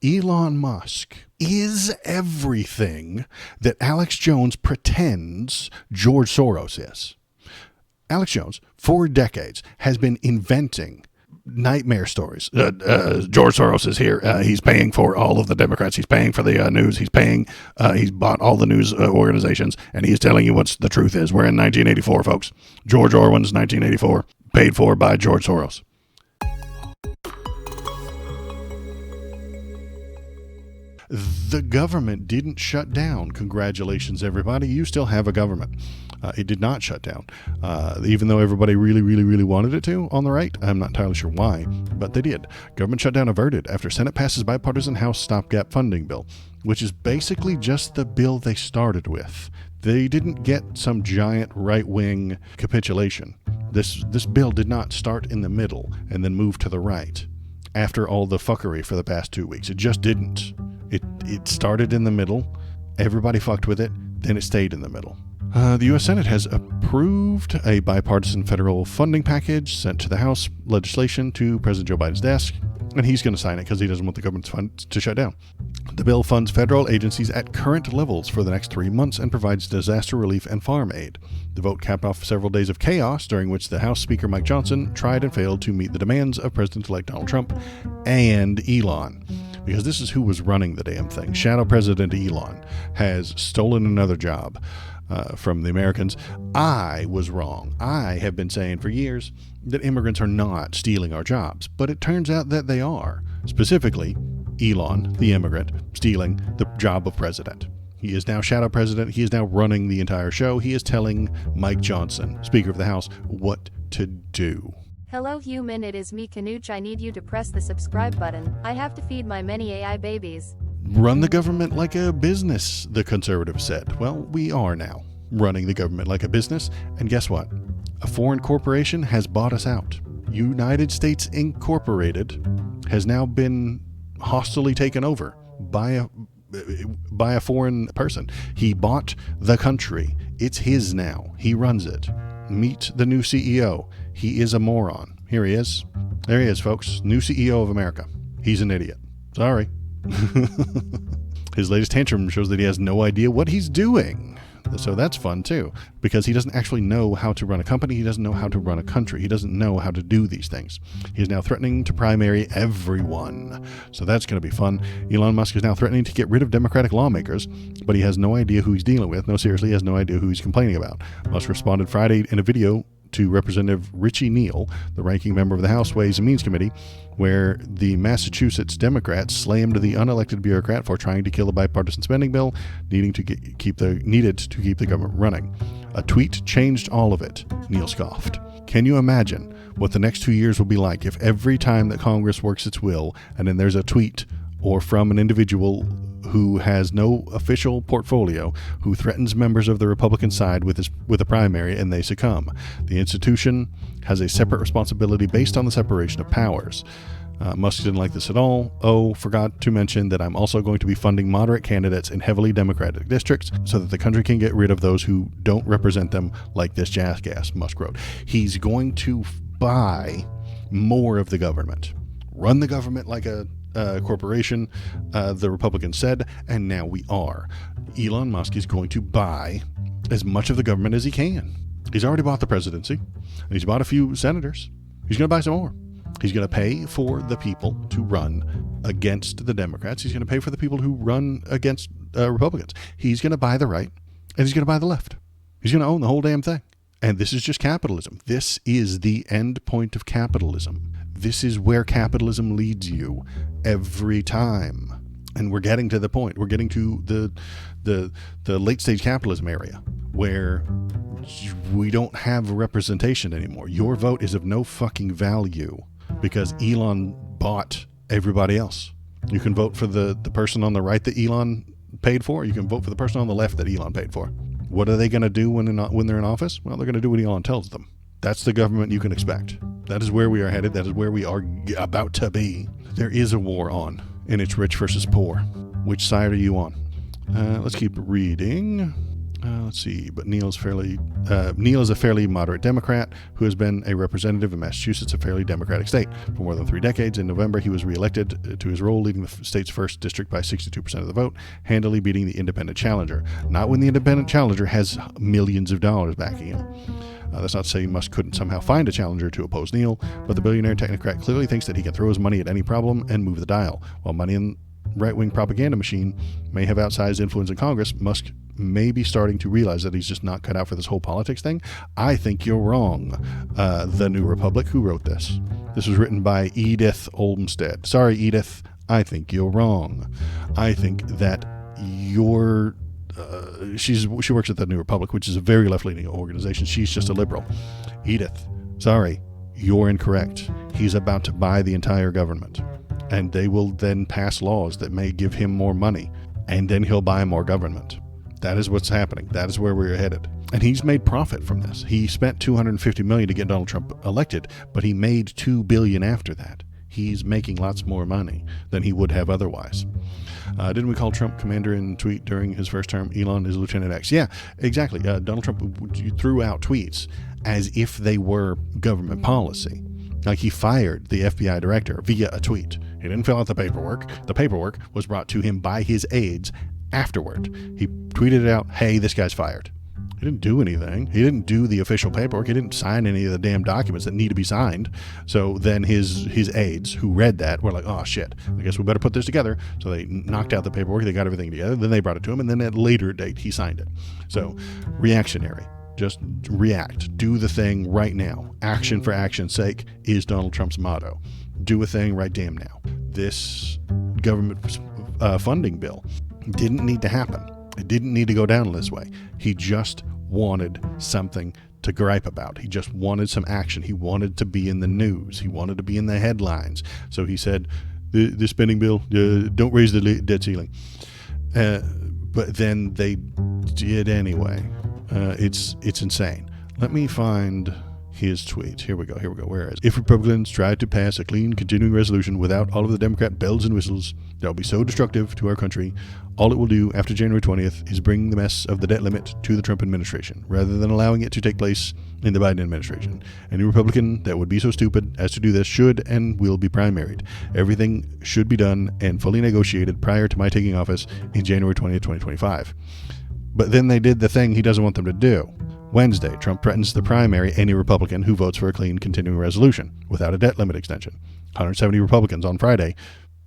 Elon Musk is everything that Alex Jones pretends George Soros is. Alex Jones, for decades, has been inventing nightmare stories. George Soros is here. He's paying for all of the Democrats. He's paying for the news. He's bought all the news organizations, and he's telling you what the truth is. We're in 1984, folks. George Orwell's 1984, paid for by George Soros. The government didn't shut down. Congratulations, everybody. You still have a government. It did not shut down, even though everybody really wanted it to on the right. I'm not entirely sure why, but they did. Government shutdown averted after Senate passes bipartisan House stopgap funding bill, which is basically just the bill they started with. They didn't get some giant right-wing capitulation. This bill did not start in the middle and then move to the right after all the fuckery for the past 2 weeks. It just didn't. It started in the middle, everybody fucked with it, then it stayed in the middle. The U.S. Senate has approved a bipartisan federal funding package sent to the House legislation to President Joe Biden's desk, and he's going to sign it because he doesn't want the government funds to shut down. The bill funds federal agencies at current levels for the next 3 months and provides disaster relief and farm aid. The vote capped off several days of chaos during which the House Speaker Mike Johnson tried and failed to meet the demands of President-elect Donald Trump and Elon. Because this is who was running the damn thing. Shadow President Elon has stolen another job from the Americans. I was wrong. I have been saying for years that immigrants are not stealing our jobs, but it turns out that they are. Specifically, Elon, the immigrant, stealing the job of president. He is now shadow president. He is now running the entire show. He is telling Mike Johnson, Speaker of the House, what to do. Hello human, it is me Canuch. I need you to press the subscribe button. I have to feed my many AI babies. Run the government like a business, the conservatives said. Well, we are now running the government like a business. And guess what? A foreign corporation has bought us out. United States Incorporated has now been hostilely taken over by a foreign person. He bought the country. It's his now. He runs it. Meet the new CEO. He is a moron. Here he is. There he is, folks. New CEO of America. He's an idiot. Sorry. His latest tantrum shows that he has no idea what he's doing. So that's fun too, because he doesn't actually know how to run a company. He doesn't know how to run a country. He doesn't know how to do these things. He's now threatening to primary everyone. So that's going to be fun. Elon Musk is now threatening to get rid of Democratic lawmakers, but he has no idea who he's dealing with. No, seriously, he has no idea who he's complaining about. Musk responded Friday in a video to Representative Richie Neal, the ranking member of the House Ways and Means Committee, where the Massachusetts Democrats slammed the unelected bureaucrat for trying to kill the bipartisan spending bill, needed to keep the government running. A tweet changed all of it, Neal scoffed. Can you imagine what the next 2 years will be like if every time that Congress works its will and then there's a tweet or from an individual who has no official portfolio, who threatens members of the Republican side with a primary and they succumb? The institution has a separate responsibility based on the separation of powers. Musk didn't like this at all. Oh, forgot to mention that I'm also going to be funding moderate candidates in heavily Democratic districts so that the country can get rid of those who don't represent them like this jackass, Musk wrote. He's going to buy more of the government. Run the government like a corporation, the Republicans said, and now we are. Elon Musk is going to buy as much of the government as he can. He's already bought the presidency, and he's bought a few senators. He's going to buy some more. He's going to pay for the people to run against the Democrats. He's going to pay for the people who run against Republicans. He's going to buy the right, and he's going to buy the left. He's going to own the whole damn thing. And this is just capitalism. This is the end point of capitalism. This is where capitalism leads you every time. And we're getting to the point. We're getting to the late stage capitalism area where we don't have representation anymore. Your vote is of no fucking value because Elon bought everybody else. You can vote for the person on the right that Elon paid for. You can vote for the person on the left that Elon paid for. What are they going to do when they're in office? Well, they're going to do what Elon tells them. That's the government you can expect. That is where we are headed. That is where we are about to be. There is a war on, and it's rich versus poor. Which side are you on? Let's keep reading. Let's see, but Neil is a fairly moderate Democrat who has been a representative in Massachusetts, a fairly Democratic state, for more than 3 decades. In November, he was reelected to his role, leading the state's 1st district by 62% of the vote, handily beating the independent challenger. Not when the independent challenger has millions of dollars backing him. That's not to say he couldn't somehow find a challenger to oppose Neil, but the billionaire technocrat clearly thinks that he can throw his money at any problem and move the dial. While money in right-wing propaganda machine may have outsized influence in Congress, Musk may be starting to realize that he's just not cut out for this whole politics thing. I think you're wrong. The New Republic, who wrote this? This was written by Edith Olmsted. Sorry, Edith, I think you're wrong. I think that you're... she works at the New Republic, which is a very left-leaning organization. She's just a liberal. Edith, sorry, you're incorrect. He's about to buy the entire government. And they will then pass laws that may give him more money. And then he'll buy more government. That is what's happening. That is where we're headed. And he's made profit from this. He spent $250 million to get Donald Trump elected, but he made $2 billion after that. He's making lots more money than he would have otherwise. Didn't we call Trump commander in tweet during his first term? Elon is Lieutenant X. Yeah, exactly. Donald Trump threw out tweets as if they were government policy. Like he fired the FBI director via a tweet. He didn't fill out the paperwork. The paperwork was brought to him by his aides afterward. He tweeted out, hey, this guy's fired. He didn't do anything. He didn't do the official paperwork. He didn't sign any of the damn documents that need to be signed. So then his aides who read that were like, oh shit, I guess we better put this together. So they knocked out the paperwork. They got everything together. Then they brought it to him. And then at a later date, he signed it. So reactionary. Just react. Do the thing right now. Action for action's sake is Donald Trump's motto. Do a thing right damn now. This government funding bill didn't need to happen. It didn't need to go down this way. He just wanted something to gripe about. He just wanted some action. He wanted to be in the news. He wanted to be in the headlines. So he said, the spending bill, don't raise the debt ceiling. But then they did anyway. It's insane. Let me find his tweet. Here we go. Where is it? If Republicans try to pass a clean continuing resolution without all of the Democrat bells and whistles, that will be so destructive to our country. All it will do after January 20th is bring the mess of the debt limit to the Trump administration, rather than allowing it to take place in the Biden administration. Any Republican that would be so stupid as to do this should and will be primaried. Everything should be done and fully negotiated prior to my taking office in January 20th, 2025. But then they did the thing he doesn't want them to do. Wednesday, Trump threatens to primary any Republican who votes for a clean continuing resolution without a debt limit extension. 170 Republicans on Friday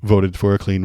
voted for a clean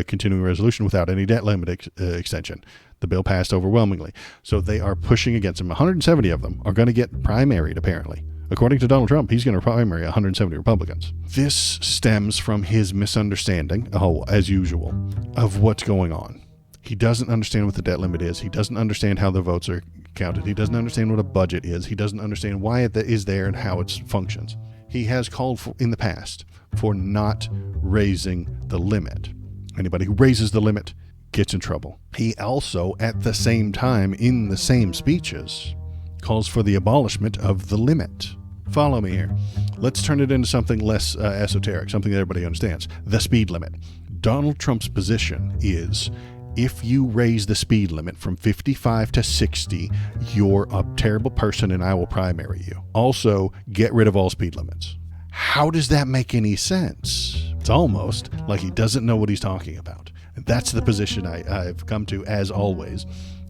continuing resolution without any debt limit extension. The bill passed overwhelmingly. So they are pushing against him. 170 of them are going to get primaried, apparently. According to Donald Trump, he's going to primary 170 Republicans. This stems from his misunderstanding, as usual, of what's going on. He doesn't understand what the debt limit is. He doesn't understand how the votes are counted. He doesn't understand what a budget is. He doesn't understand why it is there and how it functions. He has called for, in the past, for not raising the limit. Anybody who raises the limit gets in trouble. He also, at the same time, in the same speeches, calls for the abolishment of the limit. Follow me here. Let's turn it into something less esoteric, something that everybody understands. The speed limit. Donald Trump's position is, if you raise the speed limit from 55 to 60, you're a terrible person and I will primary you. Also, get rid of all speed limits. How does that make any sense? It's almost like he doesn't know what he's talking about. And that's the position I've come to, as always.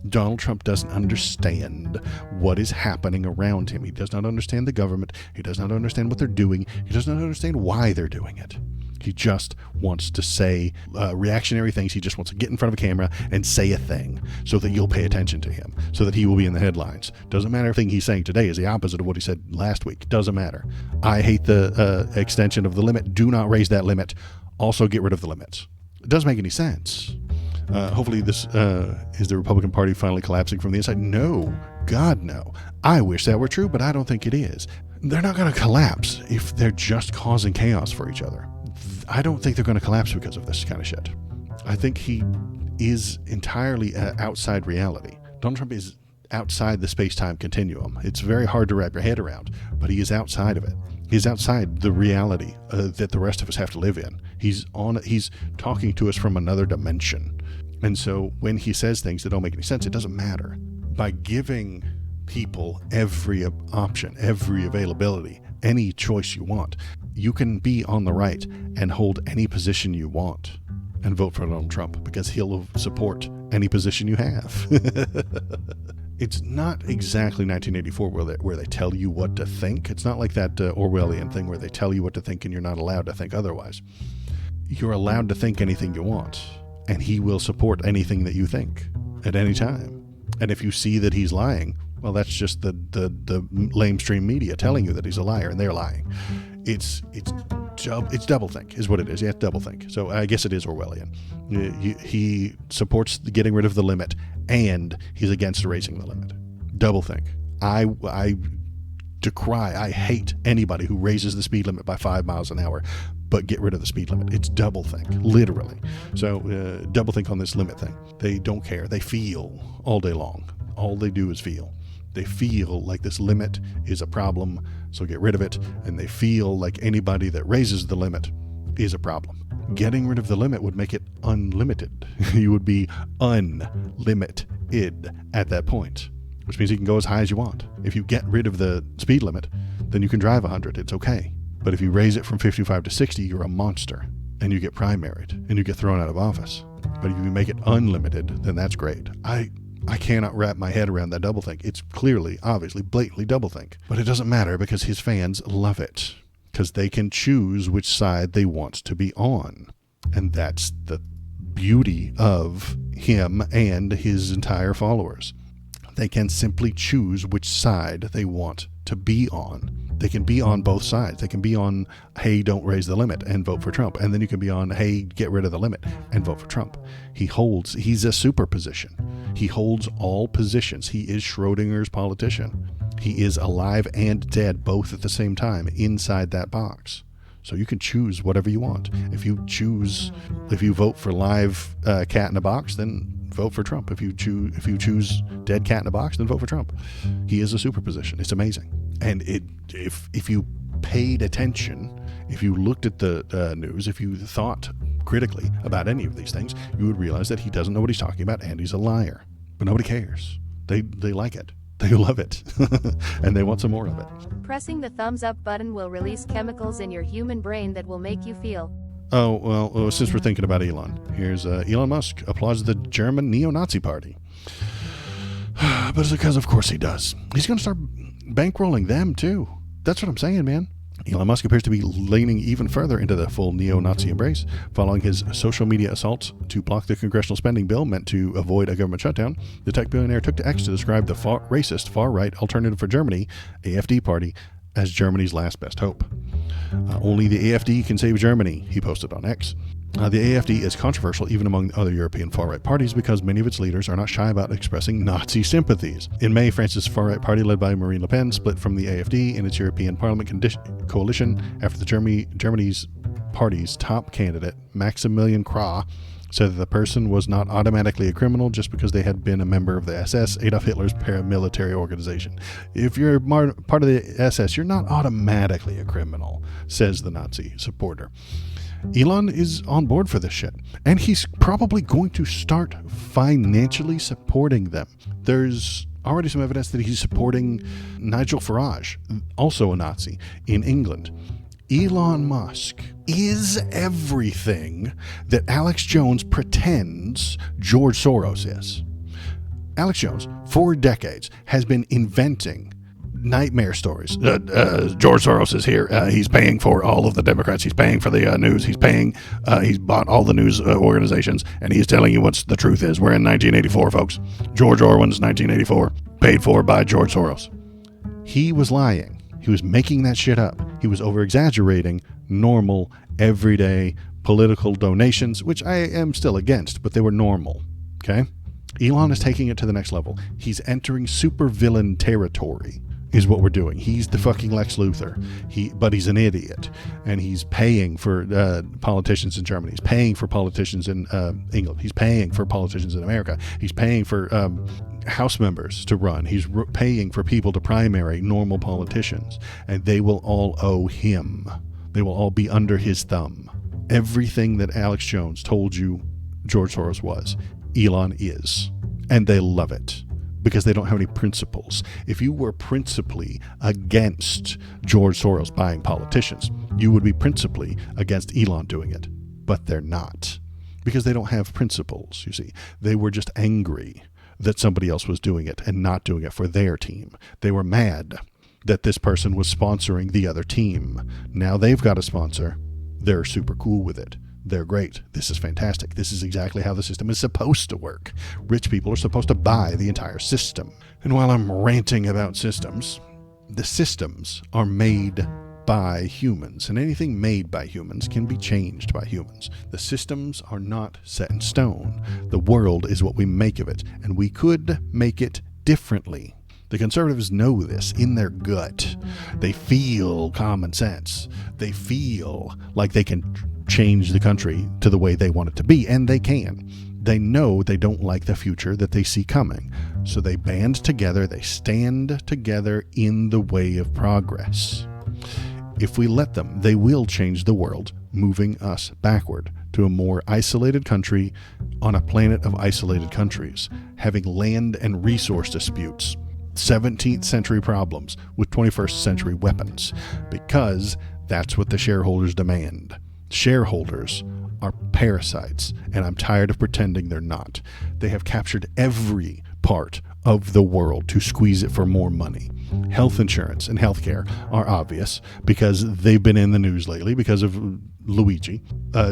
Donald Trump doesn't understand what is happening around him. He does not understand the government. He does not understand what they're doing. He does not understand why they're doing it. He just wants to say reactionary things. He just wants to get in front of a camera and say a thing so that you'll pay attention to him, so that he will be in the headlines. Doesn't matter if the thing he's saying today is the opposite of what he said last week. Doesn't matter. I hate the extension of the limit. Do not raise that limit. Also get rid of the limits. It doesn't make any sense. Hopefully this is the Republican Party finally collapsing from the inside. No. God, no. I wish that were true, but I don't think it is. They're not going to collapse if they're just causing chaos for each other. I don't think they're going to collapse because of this kind of shit. I think he is entirely outside reality. Donald Trump is outside the space-time continuum. It's very hard to wrap your head around, but he is outside of it. He's outside the reality that the rest of us have to live in. He's talking to us from another dimension. And so when he says things that don't make any sense, it doesn't matter. by giving people every option, every availability, any choice you want, you can be on the right and hold any position you want and vote for Donald Trump because he'll support any position you have. It's not exactly 1984 where they tell you what to think. It's not like that Orwellian thing where they tell you what to think and you're not allowed to think otherwise. You're allowed to think anything you want, and he will support anything that you think at any time. And if you see that he's lying, well, that's just the lamestream media telling you that he's a liar, and they're lying. It's doublethink is what it is. Yeah, it's doublethink. So I guess it is Orwellian. He supports getting rid of the limit, and he's against raising the limit. Doublethink. I decry, I hate anybody who raises the speed limit by 5 miles an hour, but get rid of the speed limit. It's doublethink, literally. So doublethink on this limit thing. They don't care. They feel all day long. All they do is feel. They feel like this limit is a problem, so get rid of it. And they feel like anybody that raises the limit is a problem. Getting rid of the limit would make it unlimited. You would be unlimited at that point, which means you can go as high as you want. If you get rid of the speed limit, then you can drive 100. It's okay. But if you raise it from 55 to 60, you're a monster, and you get primaried, and you get thrown out of office. But if you make it unlimited, then that's great. I cannot wrap my head around that doublethink. It's clearly, obviously, blatantly doublethink. But it doesn't matter because his fans love it. Because they can choose which side they want to be on. And that's the beauty of him and his entire followers. They can simply choose which side they want to be on. They can be on both sides. They can be on, hey, don't raise the limit and vote for Trump. And then you can be on, hey, get rid of the limit and vote for Trump. He's a superposition. He holds all positions. He is Schrodinger's politician. He is alive and dead both at the same time inside that box. So you can choose whatever you want. If you vote for live cat in a box, then vote for Trump. If you choose dead cat in a box, then vote for Trump. He is a superposition. It's amazing. And if you paid attention, if you looked at the news, if you thought critically about any of these things, you would realize that he doesn't know what he's talking about and he's a liar. But nobody cares. They like it. They love it. And they want some more of it. Pressing the thumbs up button will release chemicals in your human brain that will make you feel. Oh, well, since we're thinking about Elon, here's Elon Musk applauds the German neo-Nazi party. But it's because, of course, he does. He's going to start bankrolling them, too. That's what I'm saying, man. Elon Musk appears to be leaning even further into the full neo-Nazi embrace. Following his social media assaults to block the congressional spending bill meant to avoid a government shutdown, the tech billionaire took to X to describe the racist far-right Alternative for Germany, AfD party, as Germany's last best hope. Only the AfD can save Germany, he posted on X. The AfD is controversial even among other European far-right parties because many of its leaders are not shy about expressing Nazi sympathies. In May, France's far-right party led by Marine Le Pen split from the AfD in its European Parliament coalition after the Germany's party's top candidate, Maximilian Krah, said that the person was not automatically a criminal just because they had been a member of the SS, Adolf Hitler's paramilitary organization. If you're part of the SS, you're not automatically a criminal, says the Nazi supporter. Elon is on board for this shit, and he's probably going to start financially supporting them. There's already some evidence that he's supporting Nigel Farage, also a Nazi, in England. Elon Musk is everything that Alex Jones pretends George Soros is. Alex Jones, for decades, has been inventing nightmare stories. George Soros is here. He's paying for all of the Democrats. He's paying for the news. He's bought all the news organizations, and he's telling you what the truth is. We're in 1984, folks. George Orwell's 1984, paid for by George Soros. He was lying. He was making that shit up. He was over-exaggerating normal, everyday political donations, which I am still against, but they were normal, okay? Elon is taking it to the next level. He's entering supervillain territory, is what we're doing. He's the fucking Lex Luthor. But he's an idiot, and he's paying for politicians in Germany. He's paying for politicians in England. He's paying for politicians in America. He's paying for House members to run. He's paying for people to primary normal politicians, and they will all owe him. They will all be under his thumb. Everything that Alex Jones told you George Soros was, Elon is, and they love it. because they don't have any principles. If you were principally against George Soros buying politicians, you would be principally against Elon doing it. But they're not, because they don't have principles, you see. They were just angry that somebody else was doing it and not doing it for their team. They were mad that this person was sponsoring the other team. Now they've got a sponsor. They're super cool with it. They're great. This is fantastic. This is exactly how the system is supposed to work. Rich people are supposed to buy the entire system. And while I'm ranting about systems, the systems are made by humans, and anything made by humans can be changed by humans. The systems are not set in stone. The world is what we make of it, and we could make it differently. The conservatives know this in their gut. They feel common sense. They feel like they can change the country to the way they want it to be, and they can. They know they don't like the future that they see coming, so they band together, they stand together in the way of progress. If we let them, they will change the world, moving us backward to a more isolated country on a planet of isolated countries, having land and resource disputes, 17th century problems with 21st century weapons, because that's what the shareholders demand. Shareholders are parasites, and I'm tired of pretending they're not. They have captured every part of the world to squeeze it for more money. Health insurance and healthcare are obvious because they've been in the news lately because of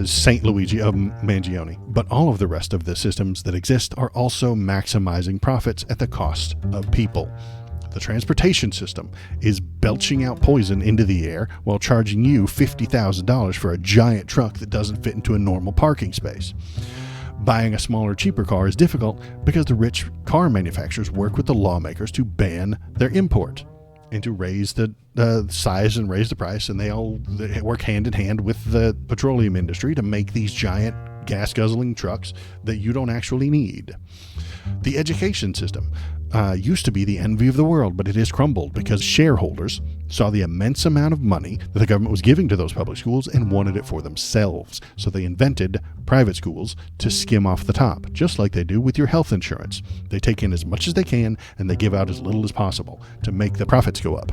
Saint Luigi of Mangione. But all of the rest of the systems that exist are also maximizing profits at the cost of people. The transportation system is belching out poison into the air while charging you $50,000 for a giant truck that doesn't fit into a normal parking space. Buying a smaller, cheaper car is difficult because the rich car manufacturers work with the lawmakers to ban their import and to raise the size and raise the price, and they work hand in hand with the petroleum industry to make these giant gas-guzzling trucks that you don't actually need. The education system used to be the envy of the world, but it has crumbled because shareholders saw the immense amount of money that the government was giving to those public schools and wanted it for themselves. So they invented private schools to skim off the top, just like they do with your health insurance. They take in as much as they can and they give out as little as possible to make the profits go up.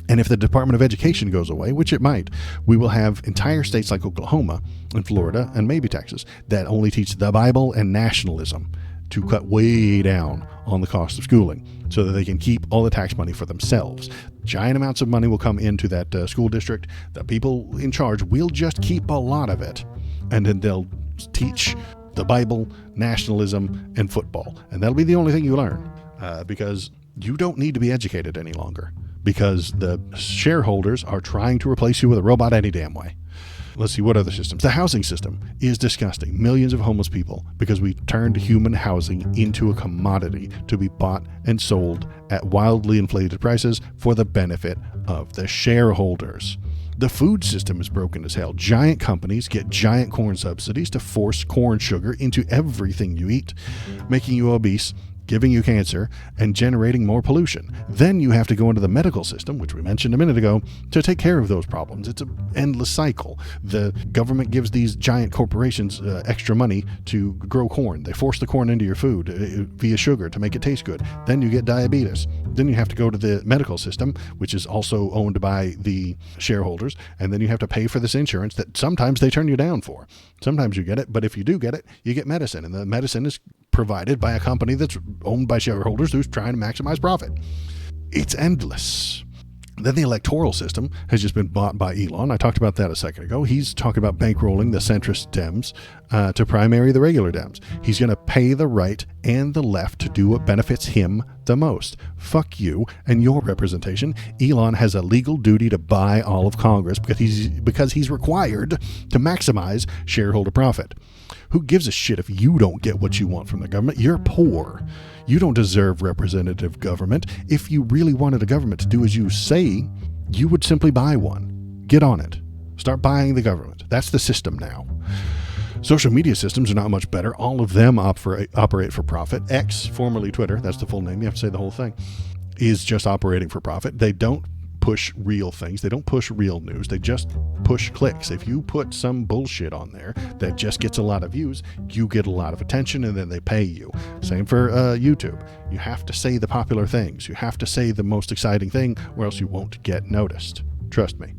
And if the Department of Education goes away, which it might, we will have entire states like Oklahoma and Florida and maybe Texas that only teach the Bible and nationalism to cut way down on the cost of schooling so that they can keep all the tax money for themselves. Giant amounts of money will come into that school district. The people in charge will just keep a lot of it, and then they'll teach the Bible, nationalism, and football. And that'll be the only thing you learn because you don't need to be educated any longer because the shareholders are trying to replace you with a robot any damn way. Let's see, what other systems? The housing system is disgusting. Millions of homeless people because we turned human housing into a commodity to be bought and sold at wildly inflated prices for the benefit of the shareholders. The food system is broken as hell. Giant companies get giant corn subsidies to force corn sugar into everything you eat, making you obese, giving you cancer, and generating more pollution. Then you have to go into the medical system, which we mentioned a minute ago, to take care of those problems. It's an endless cycle. The government gives these giant corporations extra money to grow corn. They force the corn into your food via sugar to make it taste good. Then you get diabetes. Then you have to go to the medical system, which is also owned by the shareholders, and then you have to pay for this insurance that sometimes they turn you down for. Sometimes you get it, but if you do get it, you get medicine, and the medicine is provided by a company that's owned by shareholders who's trying to maximize profit. It's endless. Then the electoral system has just been bought by Elon. I talked about that a second ago. He's talking about bankrolling the centrist Dems to primary the regular Dems. He's going to pay the right and the left to do what benefits him the most. Fuck you and your representation. Elon has a legal duty to buy all of Congress because he's required to maximize shareholder profit. Who gives a shit if you don't get what you want from the government? You're poor. You don't deserve representative government. If you really wanted a government to do as you say, you would simply buy one. Get on it. Start buying the government. That's the system now. Social media systems are not much better. All of them operate for profit. X, formerly Twitter, that's the full name, you have to say the whole thing, is just operating for profit. They don't push real things. They don't push real news. They just push clicks. If you put some bullshit on there that just gets a lot of views, you get a lot of attention, and then they pay you. Same for YouTube. You have to say the popular things. You have to say the most exciting thing, or else you won't get noticed. Trust me.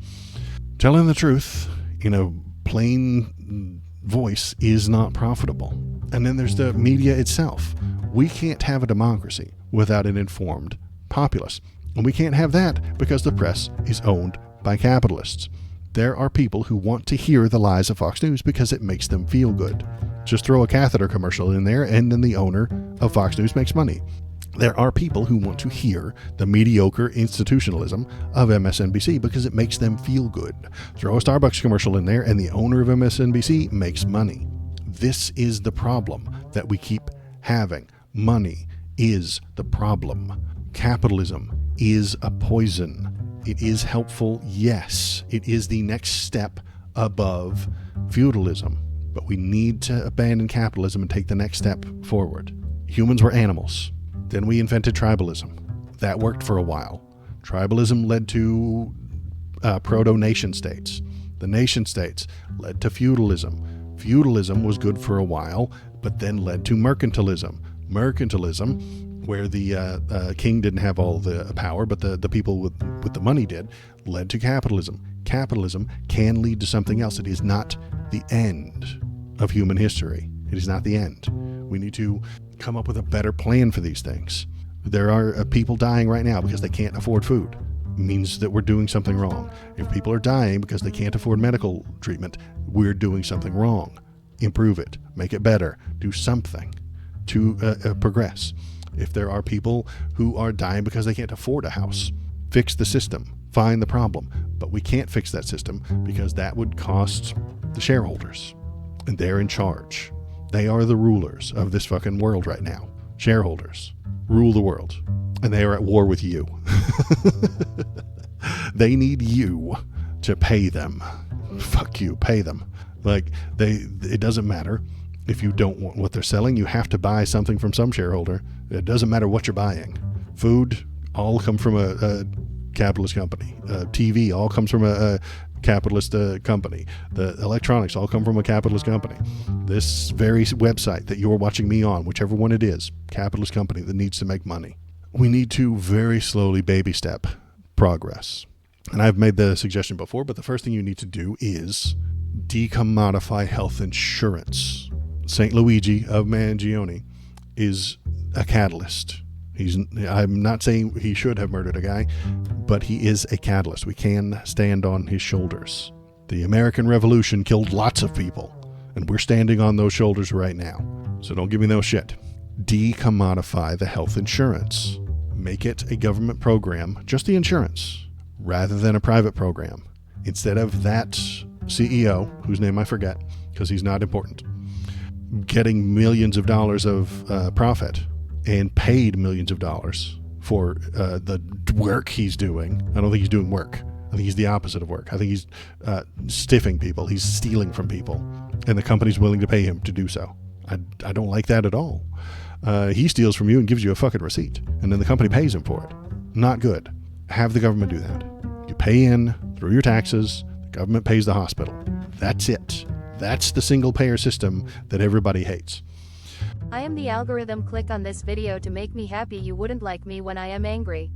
Telling the truth in a plain voice is not profitable. And then there's the media itself. We can't have a democracy without an informed populace. And we can't have that because the press is owned by capitalists. There are people who want to hear the lies of Fox News because it makes them feel good. Just throw a catheter commercial in there, and then the owner of Fox News makes money. There are people who want to hear the mediocre institutionalism of MSNBC because it makes them feel good. Throw a Starbucks commercial in there, and the owner of MSNBC makes money. This is the problem that we keep having. Money is the problem. Capitalism is a poison. It is helpful, yes. It is the next step above feudalism. But we need to abandon capitalism and take the next step forward. Humans were animals. Then we invented tribalism. That worked for a while. Tribalism led to proto-nation states. The nation states led to feudalism. Feudalism was good for a while, but then led to mercantilism. Mercantilism, where the king didn't have all the power, but the people with the money did, led to capitalism. Capitalism can lead to something else. It is not the end of human history. It is not the end. We need to come up with a better plan for these things. There are people dying right now because they can't afford food. It means that we're doing something wrong. If people are dying because they can't afford medical treatment, we're doing something wrong. Improve it. Make it better. Do something to progress. If there are people who are dying because they can't afford a house, fix the system. Find the problem. But we can't fix that system because that would cost the shareholders. And they're in charge. They are the rulers of this fucking world right now. Shareholders rule the world. And they are at war with you. They need you to pay them. Fuck you, pay them. It doesn't matter if you don't want what they're selling. You have to buy something from some shareholder. It doesn't matter what you're buying. Food all come from a capitalist company. TV all comes from a capitalist company. The electronics all come from a capitalist company. This very website that you're watching me on, whichever one it is, capitalist company that needs to make money. We need to very slowly baby step progress. And I've made the suggestion before, but the first thing you need to do is decommodify health insurance. St. Luigi of Mangione is a catalyst. I'm not saying he should have murdered a guy, but he is a catalyst. We can stand on his shoulders. The American Revolution killed lots of people, and we're standing on those shoulders right now. So don't give me no shit. Decommodify the health insurance. Make it a government program, just the insurance, rather than a private program. Instead of that CEO, whose name I forget because he's not important, getting millions of dollars of profit and paid millions of dollars for the work he's doing. I don't think he's doing work. I think he's the opposite of work. I think he's stiffing people. He's stealing from people. And the company's willing to pay him to do so. I don't like that at all. He steals from you and gives you a fucking receipt. And then the company pays him for it. Not good. Have the government do that. You pay in through your taxes. The government pays the hospital. That's it. That's the single payer system that everybody hates. I am the algorithm. Click on this video to make me happy. You wouldn't like me when I am angry.